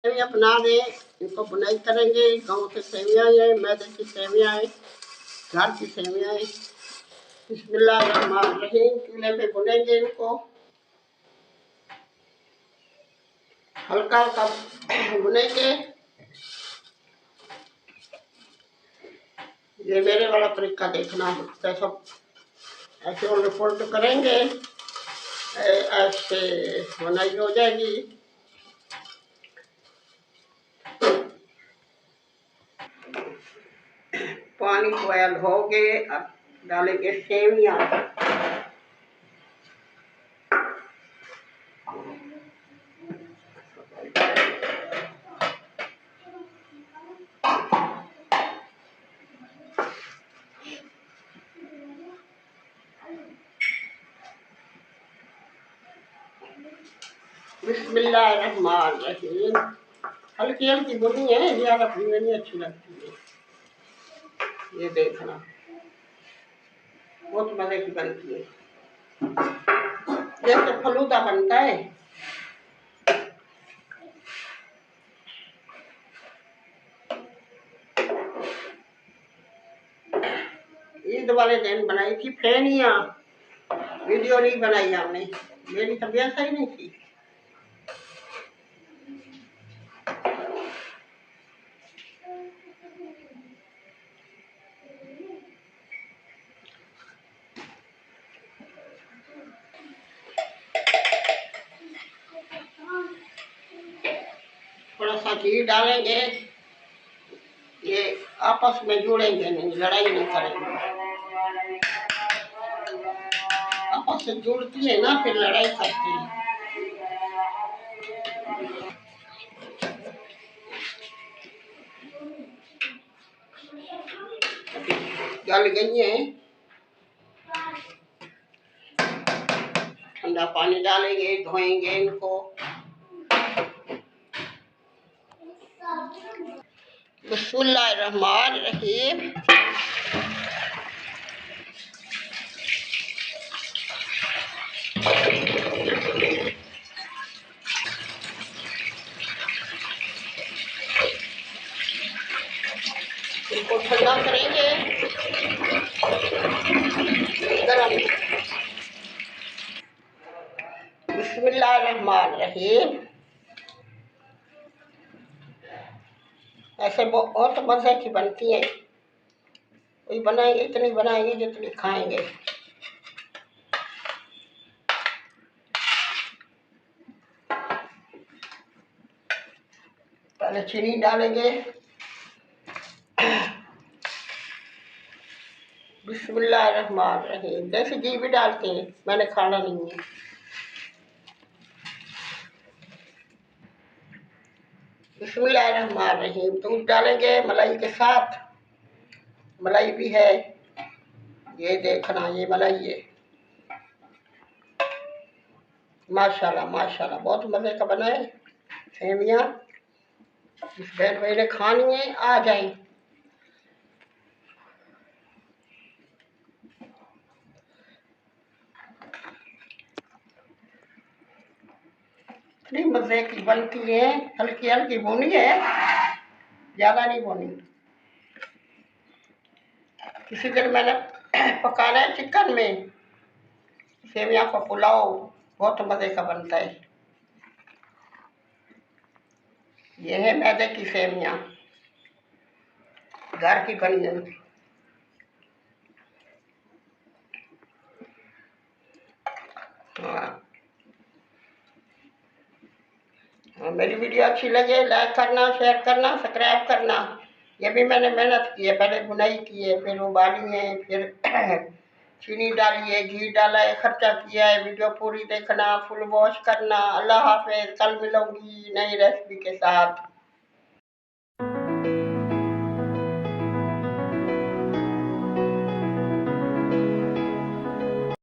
सेवियाँ बना दें, इनको बुनाई करेंगे। गाँव से सेवियाँ हैं, मैदे की सेवियाँ हैं, घर की सेवियाँ हैं। बिस्मिल्लाहिर्रहमानिर्रहीम। चूल्हे पे बुनेंगे इनको, हल्का हल्का बुनेंगे। ये मेरे वाला तरीका देखना है, सब ऐसे उलट पुलट करेंगे, ऐसे बुनाई हो जाएगी। पानी बॉयल हो गए, अब डालेंगे सेवियाँ। बिस्मिल्लाहिर्रहमानिर्रहीम। हल्की हल्की बुनी है, ज़्यादा भुनी नहीं अच्छी लगती है। ये देखना बहुत मज़े की बनती है, जैसे फलूदा बनता है। ईद वाले दिन बनाई थी फेनियाँ, वीडियो नहीं बनाई हमने, मेरी तबीयत सही नहीं थी। थोड़ा सा घी डालेंगे, ये आपस में जुड़ेंगे नहीं, लड़ाई नहीं करेंगे। आपस से जुड़ती है ना, फिर लड़ाई करती है। गल गई है, ठंडा पानी डालेंगे, धोएंगे इनको। बिस्मिल्लाहिर्रहमानिर्रहीम। इनको ठंडा करेंगे गरम। बिस्मिल्लाहिर्रहमानिर्रहीम। ऐसे बहुत मज़े की बनती है, वही बनाएंगे, इतनी बनाएंगे जितनी खाएंगे। पहले चीनी डालेंगे। बिस्मिल्लाहिर्रहमानिर्रहीम। देसी घी भी डालते हैं, मैंने खाना नहीं है। बिस्मिल्लाहिर्रहमानिर्रहीम। दूध डालेंगे मलाई के साथ, मलाई भी है, ये देखना, ये मलाई है। माशाल्लाह माशाल्लाह, बहुत मज़े का बना है सेवियाँ। जिस बहन भाई ने खानी है आ जाए। इतनी मज़े की बनती है, हल्की हल्की भुनी है, ज़्यादा नहीं भुनी। किसी दिन मैंने पकाना है चिकन में सेवियाँ का पुलाव, बहुत मज़े का बनता है। ये है मैदे की सेवियाँ, घर की बनी हुई। मेरी वीडियो अच्छी लगे लाइक करना, शेयर करना, सब्सक्राइब करना। ये भी मैंने मेहनत की है, पहले बुनाई की है, फिर उबाली है, फिर चीनी डाली है, घी डाला है, खर्चा किया है। वीडियो पूरी देखना, फुल वॉच करना। अल्लाह हाफ़िज़। कल मिलूंगी नई रेसिपी के साथ।